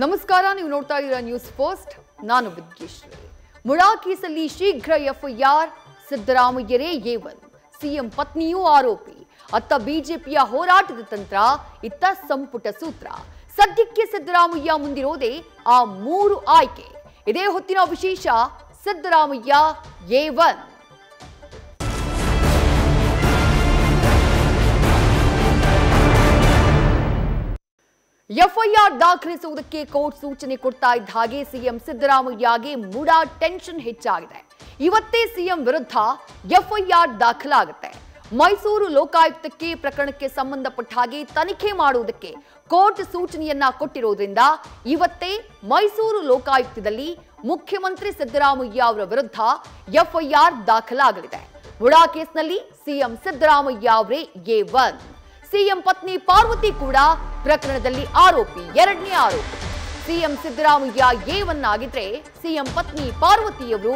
ನಮಸ್ಕಾರ, ನೀವು ನೋಡ್ತಾ ಇದ್ದೀರಾ ನ್ಯೂಸ್ ಫಸ್ಟ್. ನಾನು ವಿದ್ಯೇಶ್ವರಿ. ಮುಡಾ ಕೇಸಲ್ಲಿ ಶೀಘ್ರ ಎಫ್ಐಆರ್, ಸಿದ್ದರಾಮಯ್ಯರೇ A1, ಸಿಎಂ ಪತ್ನಿಯೂ ಆರೋಪಿ. ಅತ್ತ ಬಿಜೆಪಿಯ ಹೋರಾಟದ ತಂತ್ರ, ಇತ್ತ ಸಂಪುಟ ಸೂತ್ರ. ಸದ್ಯಕ್ಕೆ ಸಿದ್ದರಾಮಯ್ಯ ಮುಂದಿರೋದೇ ಆ 3 ಆಯ್ಕೆ. ಇದೇ ಹೊತ್ತಿನ ವಿಶೇಷ, ಸಿದ್ದರಾಮಯ್ಯ A1. ಎಫ್ಐಆರ್ ದಾಖಲಿಸುವುದಕ್ಕೆ ಕೋರ್ಟ್ ಸೂಚನೆ ಕೊಡ್ತಾ ಇದ್ದ ಹಾಗೆ ಸಿಎಂ ಸಿದ್ದರಾಮಯ್ಯಗೆ ಮುಡಾ ಟೆನ್ಷನ್ ಹೆಚ್ಚಾಗಿದೆ. ಇವತ್ತೇ ಸಿಎಂ ವಿರುದ್ಧ ಎಫ್ಐಆರ್ ದಾಖಲಾಗುತ್ತೆ. ಮೈಸೂರು ಲೋಕಾಯುಕ್ತಕ್ಕೆ ಪ್ರಕರಣಕ್ಕೆ ಸಂಬಂಧಪಟ್ಟ ಹಾಗೆ ತನಿಖೆ ಮಾಡುವುದಕ್ಕೆ ಕೋರ್ಟ್ ಸೂಚನೆಯನ್ನ ಕೊಟ್ಟಿರೋದ್ರಿಂದ ಇವತ್ತೇ ಮೈಸೂರು ಲೋಕಾಯುಕ್ತದಲ್ಲಿ ಮುಖ್ಯಮಂತ್ರಿ ಸಿದ್ದರಾಮಯ್ಯ ಅವರ ವಿರುದ್ಧ ಎಫ್ಐಆರ್ ದಾಖಲಾಗಲಿದೆ. ಮುಡಾ ಕೇಸ್ನಲ್ಲಿ ಸಿಎಂ ಸಿದ್ದರಾಮಯ್ಯ ಅವರೇ A1. ಸಿಎಂ ಪತ್ನಿ ಪಾರ್ವತಿ ಕೂಡ ಪ್ರಕರಣದಲ್ಲಿ ಆರೋಪಿ, 2ನೇ ಆರೋಪಿ. ಸಿಎಂ ಸಿದ್ದರಾಮಯ್ಯ A1 ಆಗಿದ್ರೆ ಸಿಎಂ ಪತ್ನಿ ಪಾರ್ವತಿಯವರು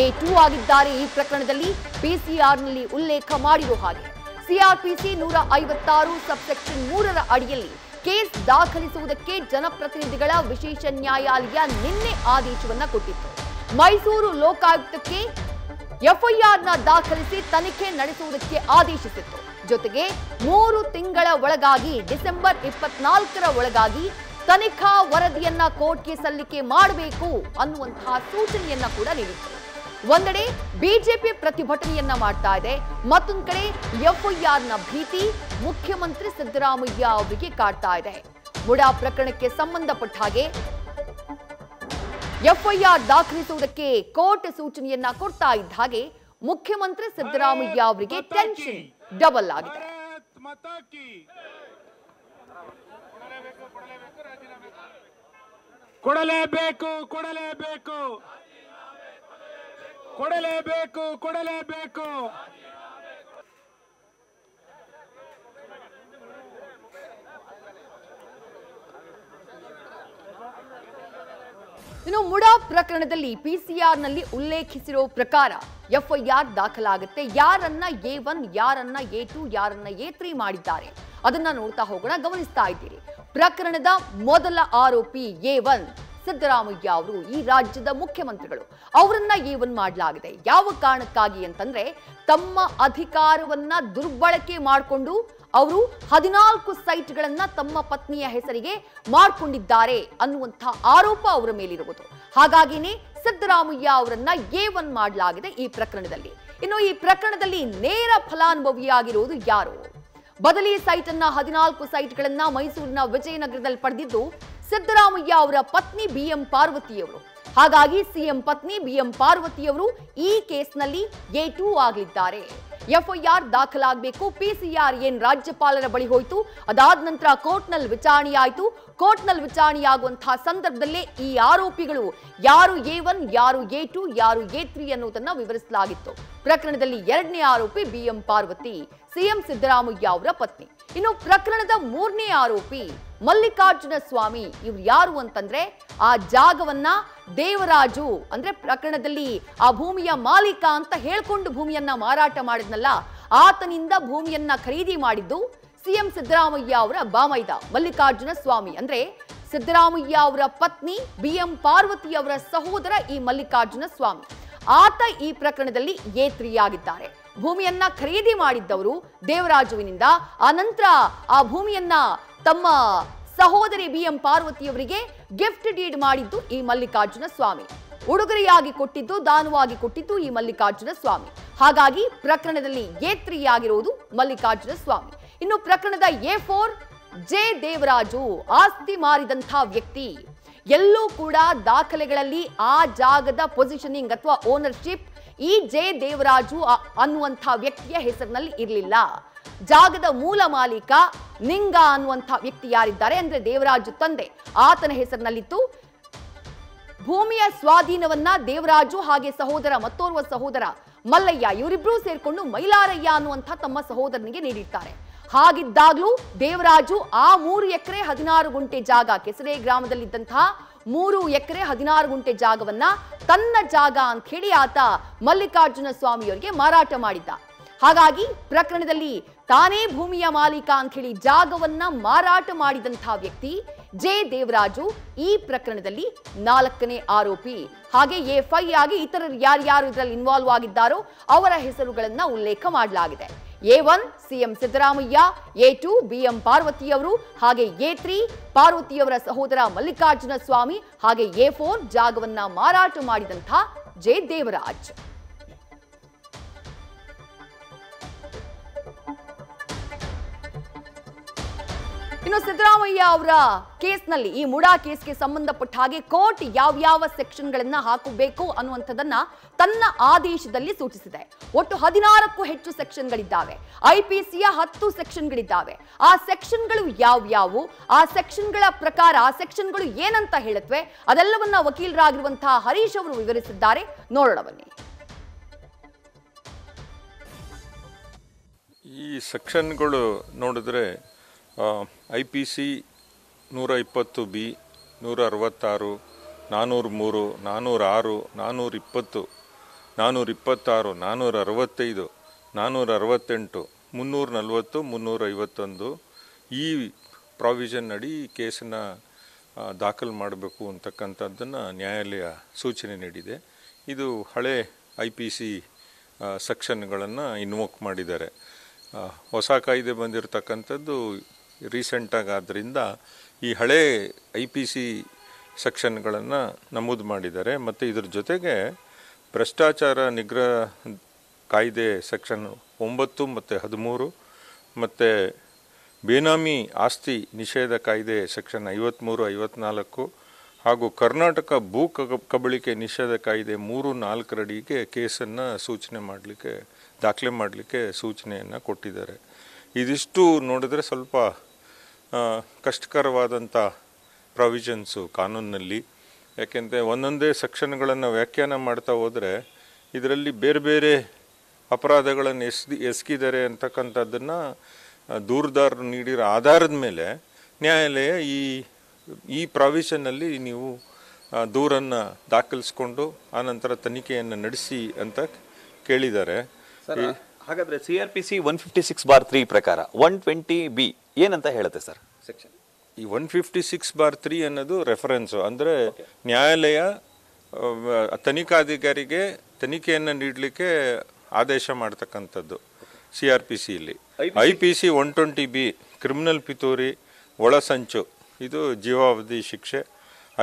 A2 ಆಗಿದ್ದಾರೆ. ಈ ಪ್ರಕರಣದಲ್ಲಿ PCRನಲ್ಲಿ ಉಲ್ಲೇಖ ಮಾಡಿರೋ ಹಾಗೆ ಸಿಆರ್ಪಿಸಿ 156 ಸಬ್ಸೆಕ್ಷನ್ 3ರ ಅಡಿಯಲ್ಲಿ ಕೇಸ್ ದಾಖಲಿಸುವುದಕ್ಕೆ ಜನಪ್ರತಿನಿಧಿಗಳ ವಿಶೇಷ ನ್ಯಾಯಾಲಯ ನಿನ್ನೆ ಆದೇಶವನ್ನ ಕೊಟ್ಟಿತ್ತು. ಮೈಸೂರು ಲೋಕಾಯುಕ್ತಕ್ಕೆ ಎಫ್ಐಆರ್ನ ದಾಖಲಿಸಿ ತನಿಖೆ ನಡೆಸುವುದಕ್ಕೆ ಆದೇಶಿಸಿತ್ತು. ಜೊತೆಗೆ 3 ತಿಂಗಳ ಒಳಗಾಗಿ ಡಿಸೆಂಬರ್ 24ರ ಒಳಗಾಗಿ ತನಿಖಾ ವರದಿಯನ್ನ ಕೋರ್ಟ್ಗೆ ಸಲ್ಲಿಕೆ ಮಾಡಬೇಕು ಅನ್ನುವಂತಹ ಸೂಚನೆಯನ್ನ ಕೂಡ ನೀಡಿತ್ತು. ಒಂದೆಡೆ ಬಿಜೆಪಿ ಪ್ರತಿಭಟನೆಯನ್ನ ಮಾಡ್ತಾ ಇದೆ, ಮತ್ತೊಂದು ಕಡೆ ಎಫ್ಐಆರ್ನ ಭೀತಿ ಮುಖ್ಯಮಂತ್ರಿ ಸಿದ್ದರಾಮಯ್ಯ ಅವರಿಗೆ ಕಾಡ್ತಾ ಇದೆ. ಮುಡಾ ಪ್ರಕರಣಕ್ಕೆ ಸಂಬಂಧಪಟ್ಟ ಹಾಗೆ ಎಫ್ಐಆರ್ ದಾಖಲಿಸುವುದಕ್ಕೆ ಕೋರ್ಟ್ ಸೂಚನೆಯನ್ನ ಕೊಡ್ತಾ ಇದ್ದ ಹಾಗೆ ಮುಖ್ಯಮಂತ್ರಿ ಸಿದ್ದರಾಮಯ್ಯ ಅವರಿಗೆ ಟೆನ್ಷನ್ ಡಬಲ್ ಆಗಿದೆ. ಕೊಡಲೇಬೇಕು ಕೊಡಲೇಬೇಕು ಕೊಡಲೇಬೇಕು ಕೊಡಲೇಬೇಕು. ಇನ್ನು ಮುಡಾ ಪ್ರಕರಣದಲ್ಲಿ PCRನಲ್ಲಿ ಉಲ್ಲೇಖಿಸಿರೋ ಪ್ರಕಾರ ಎಫ್ಐಆರ್ ದಾಖಲಾಗುತ್ತೆ. ಯಾರನ್ನ A1, ಯಾರನ್ನ A2, ಯಾರನ್ನ A3 ಮಾಡಿದ್ದಾರೆ ಅದನ್ನ ನೋಡ್ತಾ ಹೋಗೋಣ. ಗಮನಿಸ್ತಾ ಇದ್ದೀರಿ, ಪ್ರಕರಣದ ಮೊದಲ ಆರೋಪಿ A1 ಸಿದ್ದರಾಮಯ್ಯ ಅವರು, ಈ ರಾಜ್ಯದ ಮುಖ್ಯಮಂತ್ರಿಗಳು. ಅವರನ್ನ A1 ಮಾಡಲಾಗಿದೆ. ಯಾವ ಕಾರಣಕ್ಕಾಗಿ ಅಂತಂದ್ರೆ, ತಮ್ಮ ಅಧಿಕಾರವನ್ನ ದುರ್ಬಳಕೆ ಮಾಡಿಕೊಂಡು ಅವರು 14 ಸೈಟ್ಗಳನ್ನ ತಮ್ಮ ಪತ್ನಿಯ ಹೆಸರಿಗೆ ಮಾಡಿಕೊಂಡಿದ್ದಾರೆ ಅನ್ನುವಂತಹ ಆರೋಪ ಅವರ ಮೇಲಿರುವುದು. ಹಾಗಾಗಿನೇ ಸಿದ್ದರಾಮಯ್ಯ ಅವರನ್ನ A1 ಮಾಡಲಾಗಿದೆ ಈ ಪ್ರಕರಣದಲ್ಲಿ. ಇನ್ನು ಈ ಪ್ರಕರಣದಲ್ಲಿ ನೇರ ಫಲಾನುಭವಿಯಾಗಿರುವುದು ಯಾರು? ಬದಲಿ ಸೈಟ್ ಅನ್ನ 14 ಸೈಟ್ಗಳನ್ನ ಮೈಸೂರಿನ ವಿಜಯನಗರದಲ್ಲಿ ಪಡೆದಿದ್ದು ಸಿದ್ದರಾಮಯ್ಯ ಅವರ ಪತ್ನಿ BM ಪಾರ್ವತಿಯವರು. ಹಾಗಾಗಿ ಸಿಎಂ ಪತ್ನಿ BM ಪಾರ್ವತಿಯವರು ಈ ಕೇಸ್ನಲ್ಲಿ A2 ಆಗಲಿದ್ದಾರೆ. ಎಫ್ಐಆರ್ ದಾಖಲಾಗಬೇಕು. PCR ಏನ್ ರಾಜ್ಯಪಾಲರ ಬಳಿ ಹೋಯಿತು, ಅದಾದ ನಂತರ ಕೋರ್ಟ್ನಲ್ಲಿ ವಿಚಾರಣೆ ಆಯಿತು. ಕೋರ್ಟ್ನಲ್ಲಿ ವಿಚಾರಣೆಯಾಗುವಂತಹ ಸಂದರ್ಭದಲ್ಲೇ ಈ ಆರೋಪಿಗಳು ಯಾರು A1, ಯಾರು A2, ಯಾರು A3 ಅನ್ನೋದನ್ನ ವಿವರಿಸಲಾಗಿತ್ತು. ಪ್ರಕರಣದಲ್ಲಿ 2ನೇ ಆರೋಪಿ BM ಪಾರ್ವತಿ, ಸಿಎಂ ಸಿದ್ದರಾಮಯ್ಯ ಅವರ ಪತ್ನಿ. ಇನ್ನು ಪ್ರಕರಣದ 3ನೇ ಆರೋಪಿ ಮಲ್ಲಿಕಾರ್ಜುನ ಸ್ವಾಮಿ. ಇವ್ರು ಯಾರು ಅಂತಂದ್ರೆ, ಆ ಜಾಗವನ್ನ ದೇವರಾಜು, ಅಂದ್ರೆ ಪ್ರಕರಣದಲ್ಲಿ ಆ ಭೂಮಿಯ ಮಾಲೀಕ ಅಂತ ಹೇಳ್ಕೊಂಡು ಭೂಮಿಯನ್ನ ಮಾರಾಟ ಮಾಡಿದ್ನಲ್ಲ, ಆತನಿಂದ ಭೂಮಿಯನ್ನ ಖರೀದಿ ಮಾಡಿದ್ದು ಸಿಎಂ ಸಿದ್ದರಾಮಯ್ಯ ಅವರ ಬಾಮೈದ ಮಲ್ಲಿಕಾರ್ಜುನ ಸ್ವಾಮಿ. ಅಂದ್ರೆ ಸಿದ್ದರಾಮಯ್ಯ ಅವರ ಪತ್ನಿ BM ಪಾರ್ವತಿ ಅವರ ಸಹೋದರ ಈ ಮಲ್ಲಿಕಾರ್ಜುನ ಸ್ವಾಮಿ. ಆತ ಈ ಪ್ರಕರಣದಲ್ಲಿ A3 ಆಗಿದ್ದಾರೆ. ಭೂಮಿಯನ್ನ ಖರೀದಿ ಮಾಡಿದ್ದವರು ದೇವರಾಜುವಿನಿಂದ. ಆನಂತರ ಆ ಭೂಮಿಯನ್ನ ತಮ್ಮ ಸಹೋದರಿ BM ಪಾರ್ವತಿಯವರಿಗೆ ಗಿಫ್ಟ್ ಡೀಡ್ ಮಾಡಿದ್ದು ಈ ಮಲ್ಲಿಕಾರ್ಜುನ ಸ್ವಾಮಿ. ಉಡುಗೊರೆಯಾಗಿ ಕೊಟ್ಟಿದ್ದು, ದಾನವಾಗಿ ಕೊಟ್ಟಿದ್ದು ಈ ಮಲ್ಲಿಕಾರ್ಜುನ ಸ್ವಾಮಿ. ಹಾಗಾಗಿ ಪ್ರಕರಣದಲ್ಲಿ A3 ಆಗಿರುವುದು ಮಲ್ಲಿಕಾರ್ಜುನ ಸ್ವಾಮಿ. ಇನ್ನು ಪ್ರಕರಣದ A4 J ದೇವರಾಜು, ಆಸ್ತಿ ಮಾರಿದಂಥ ವ್ಯಕ್ತಿ. ಎಲ್ಲೂ ಕೂಡ ದಾಖಲೆಗಳಲ್ಲಿ ಆ ಜಾಗದ ಪೊಸಿಷನಿಂಗ್ ಅಥವಾ ಓನರ್ಶಿಪ್ ಈ J ದೇವರಾಜು ಅನ್ನುವಂಥ ವ್ಯಕ್ತಿಯ ಹೆಸರಿನಲ್ಲಿ ಇರಲಿಲ್ಲ. ಜಾಗದ ಮೂಲ ಮಾಲೀಕ ನಿಂಗ ಅನ್ನುವಂಥ ವ್ಯಕ್ತಿ ಯಾರಿದ್ದಾರೆ ಅಂದ್ರೆ ದೇವರಾಜು ತಂದೆ, ಆತನ ಹೆಸರಿನಲ್ಲಿತ್ತು. ಭೂಮಿಯ ಸ್ವಾಧೀನವನ್ನ ದೇವರಾಜು ಹಾಗೆ ಸಹೋದರ, ಮತ್ತೋರ್ವ ಸಹೋದರ ಮಲ್ಲಯ್ಯ, ಇವರಿಬ್ರು ಸೇರ್ಕೊಂಡು ಮೈಲಾರಯ್ಯ ಅನ್ನುವಂಥ ತಮ್ಮ ಸಹೋದರನಿಗೆ ನೀಡಿರ್ತಾರೆ. ಹಾಗಿದ್ದಾಗ್ಲೂ ದೇವರಾಜು ಆ 3 ಎಕರೆ 16 ಗುಂಟೆ ಜಾಗ, ಕೆಸರೆ ಗ್ರಾಮದಲ್ಲಿದ್ದಂತಹ 3 ಎಕರೆ 16 ಗುಂಟೆ ಜಾಗವನ್ನ ತನ್ನ ಜಾಗ ಅಂತ ಹೇಳಿ ಆತ ಮಲ್ಲಿಕಾರ್ಜುನ ಸ್ವಾಮಿಯವರಿಗೆ ಮಾರಾಟ ಮಾಡಿದ್ದ. ಹಾಗಾಗಿ ಪ್ರಕರಣದಲ್ಲಿ ತಾನೇ ಭೂಮಿಯ ಮಾಲೀಕ ಅಂತ ಹೇಳಿ ಜಾಗವನ್ನ ಮಾರಾಟ ಮಾಡಿದಂತಹ ವ್ಯಕ್ತಿ ಜೆ ದೇವರಾಜು ಈ ಪ್ರಕರಣದಲ್ಲಿ 4ನೇ ಆರೋಪಿ. ಹಾಗೆ ಎಫ್ಐ ಆಗಿ ಇತರರು ಯಾರ್ಯಾರು ಇದರಲ್ಲಿ ಇನ್ವಾಲ್ವ್ ಆಗಿದ್ದಾರೋ ಅವರ ಹೆಸರುಗಳನ್ನ ಉಲ್ಲೇಖ ಮಾಡಲಾಗಿದೆ. A1 CM Siddaramaiah, A2 BM Parvati ಅವರು, ಹಾಗೆ A3 ಪಾರ್ವತಿಯವರ ಸಹೋದರ ಮಲ್ಲಿಕಾರ್ಜುನ ಸ್ವಾಮಿ, ಹಾಗೆ A4 ಜಾಗವನ್ನ ಮಾರಾಟ ಮಾಡಿದಂಥ ಜೆ ದೇವರಾಜ್. ಇನ್ನು ಸಿದ್ದರಾಮಯ್ಯ ಅವರ ಕೇಸ್ನಲ್ಲಿ, ಈ ಮುಡಾ ಕೇಸ್ಗೆ ಸಂಬಂಧಪಟ್ಟ ಹಾಗೆ ಕೋರ್ಟ್ ಯಾವ್ಯಾವ ಸೆಕ್ಷನ್ಗಳನ್ನ ಹಾಕಬೇಕು ಅನ್ನುವಂಥದ್ದನ್ನ ತನ್ನ ಆದೇಶದಲ್ಲಿ ಸೂಚಿಸಿದೆ. ಒಟ್ಟು 16ಕ್ಕೂ ಹೆಚ್ಚು ಸೆಕ್ಷನ್ಗಳಿದ್ದಾವೆ. IPCಯ 10 ಸೆಕ್ಷನ್ಗಳಿದ್ದಾವೆ. ಆ ಸೆಕ್ಷನ್ಗಳು ಯಾವ್ಯಾವು, ಆ ಸೆಕ್ಷನ್ಗಳ ಪ್ರಕಾರ ಆ ಸೆಕ್ಷನ್ಗಳು ಏನಂತ ಹೇಳುತ್ತವೆ, ಅದೆಲ್ಲವನ್ನ ವಕೀಲರಾಗಿರುವಂತಹ ಹರೀಶ್ ಅವರು ವಿವರಿಸಿದ್ದಾರೆ. ನೋಡೋಣ ಬನ್ನಿ. ಈ ಸೆಕ್ಷನ್ಗಳು ನೋಡಿದ್ರೆ IPC 120B, 166, 403, 406, 420, 426, 465, 468, 340, 351 ಈ ಪ್ರಾವಿಷನ್ ಅಡಿ ಕೇಸನ್ನು ದಾಖಲು ಮಾಡಬೇಕು ಅಂತಕ್ಕಂಥದ್ದನ್ನು ನ್ಯಾಯಾಲಯ ಸೂಚನೆ ನೀಡಿದೆ. ಇದು ಹಳೆ IPC ಸೆಕ್ಷನ್ಗಳನ್ನು ಇನ್ವೋಕ್ ಮಾಡಿದ್ದಾರೆ. ಹೊಸ ಕಾಯ್ದೆ ಬಂದಿರತಕ್ಕಂಥದ್ದು ರೀಸೆಂಟಾಗಿ ಆದ್ದರಿಂದ ಈ ಹಳೆ IPC ಸೆಕ್ಷನ್ಗಳನ್ನು ನಮೂದು ಮಾಡಿದ್ದಾರೆ. ಮತ್ತು ಇದ್ರ ಜೊತೆಗೆ ಭ್ರಷ್ಟಾಚಾರ ನಿಗ್ರಹ ಕಾಯ್ದೆ ಸೆಕ್ಷನ್ 9 ಮತ್ತು 13 ಮತ್ತು ಬೇನಾಮಿ ಆಸ್ತಿ ನಿಷೇಧ ಕಾಯ್ದೆ ಸೆಕ್ಷನ್ 53, 54 ಹಾಗೂ ಕರ್ನಾಟಕ ಭೂ ಕಬಳಿಕೆ ನಿಷೇಧ ಕಾಯ್ದೆ 3, 4 ಅಡಿಗೆ ಕೇಸನ್ನು ದಾಖಲೆ ಮಾಡಲಿಕ್ಕೆ ಸೂಚನೆಯನ್ನು ಕೊಟ್ಟಿದ್ದಾರೆ. ಇದಿಷ್ಟು ನೋಡಿದ್ರೆ ಸ್ವಲ್ಪ ಕಷ್ಟಕರವಾದಂಥ ಪ್ರಾವಿಷನ್ಸು ಕಾನೂನಿನಲ್ಲಿ. ಯಾಕೆಂದರೆ ಒಂದೊಂದೇ ಸೆಕ್ಷನ್ಗಳನ್ನು ವ್ಯಾಖ್ಯಾನ ಮಾಡ್ತಾ ಹೋದರೆ ಇದರಲ್ಲಿ ಬೇರೆ ಬೇರೆ ಅಪರಾಧಗಳನ್ನು ಎಸಗಿದ್ದಾರೆ ಅಂತಕ್ಕಂಥದ್ದನ್ನು ದೂರುದಾರರು ನೀಡಿರೋ ಆಧಾರದ ಮೇಲೆ ನ್ಯಾಯಾಲಯ ಈ ಪ್ರಾವಿಷನ್ನಲ್ಲಿ ನೀವು ದೂರನ್ನು ದಾಖಲಿಸ್ಕೊಂಡು ಆನಂತರ ತನಿಖೆಯನ್ನು ನಡೆಸಿ ಅಂತ ಕೇಳಿದ್ದಾರೆ. ಹಾಗಾದ್ರೆ CRPC 156/3 ಪ್ರಕಾರ 120B ಏನಂತ ಹೇಳುತ್ತೆ ಸರ್ ಸೆಕ್ಷನ್? ಈ 156/3 ಅನ್ನೋದು ರೆಫರೆನ್ಸು, ಅಂದರೆ ನ್ಯಾಯಾಲಯ ತನಿಖಾಧಿಕಾರಿಗೆ ತನಿಖೆಯನ್ನು ನೀಡಲಿಕ್ಕೆ ಆದೇಶ ಮಾಡ್ತಕ್ಕಂಥದ್ದು. CRPCಯಲ್ಲಿ IPC 120B ಕ್ರಿಮಿನಲ್ ಪಿತೂರಿ, ಒಳಸಂಚು, ಇದು ಜೀವಾವಧಿ ಶಿಕ್ಷೆ.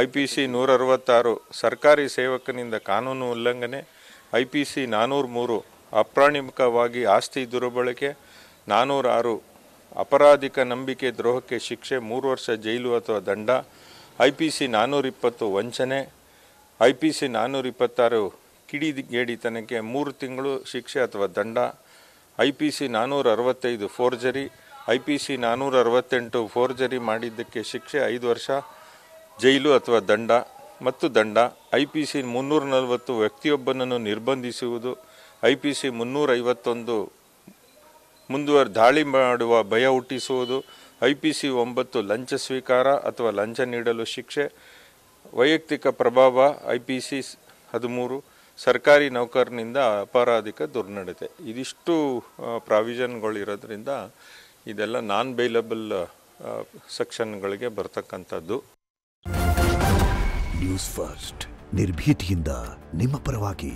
IPC 166 ಸರ್ಕಾರಿ ಸೇವಕನಿಂದ ಕಾನೂನು ಉಲ್ಲಂಘನೆ. IPC 403 ಅಪ್ರಾಮಾಣಿಕವಾಗಿ ಆಸ್ತಿ ದುರ್ಬಳಕೆ. 406 ಅಪರಾಧಿಕ ನಂಬಿಕೆ ದ್ರೋಹಕ್ಕೆ ಶಿಕ್ಷೆ 3 ವರ್ಷ ಜೈಲು ಅಥವಾ ದಂಡ. IPC 420 ವಂಚನೆ. IPC 426 ಕಿಡಿಗೇಡಿತನಕ್ಕೆ 3 ತಿಂಗಳು ಶಿಕ್ಷೆ ಅಥವಾ ದಂಡ. IPC 465 forgery. IPC 468 ಫೋರ್ಜರಿ ಮಾಡಿದ್ದಕ್ಕೆ ಶಿಕ್ಷೆ 5 ವರ್ಷ ಜೈಲು ಅಥವಾ ದಂಡ. IPC 340 ವ್ಯಕ್ತಿಯೊಬ್ಬನನ್ನು ನಿರ್ಬಂಧಿಸುವುದು. IPC 351 ದಾಳಿ ಮಾಡುವ ಭಯ ಹುಟ್ಟಿಸುವುದು. IPC 9 ಲಂಚ ಸ್ವೀಕಾರ ಅಥವಾ ಲಂಚ ನೀಡಲು ಶಿಕ್ಷೆ. ವೈಯಕ್ತಿಕ ಪ್ರಭಾವ. IPC 13 ಸರ್ಕಾರಿ ನೌಕರನಿಂದ ಅಪರಾಧಿಕ ದುರ್ನಡತೆ. ಇದಿಷ್ಟು ಪ್ರಾವಿಷನ್ಗಳಿರೋದ್ರಿಂದ ಇದೆಲ್ಲ ನಾನ್ ಬೈಲಬಲ್ ಸೆಕ್ಷನ್ಗಳಿಗೆ ಬರ್ತಕ್ಕಂಥದ್ದು. ನ್ಯೂಸ್ ಫಸ್ಟ್ ನಿರ್ಭೀತಿಯಿಂದ ನಿಮ್ಮ ಪರವಾಗಿ.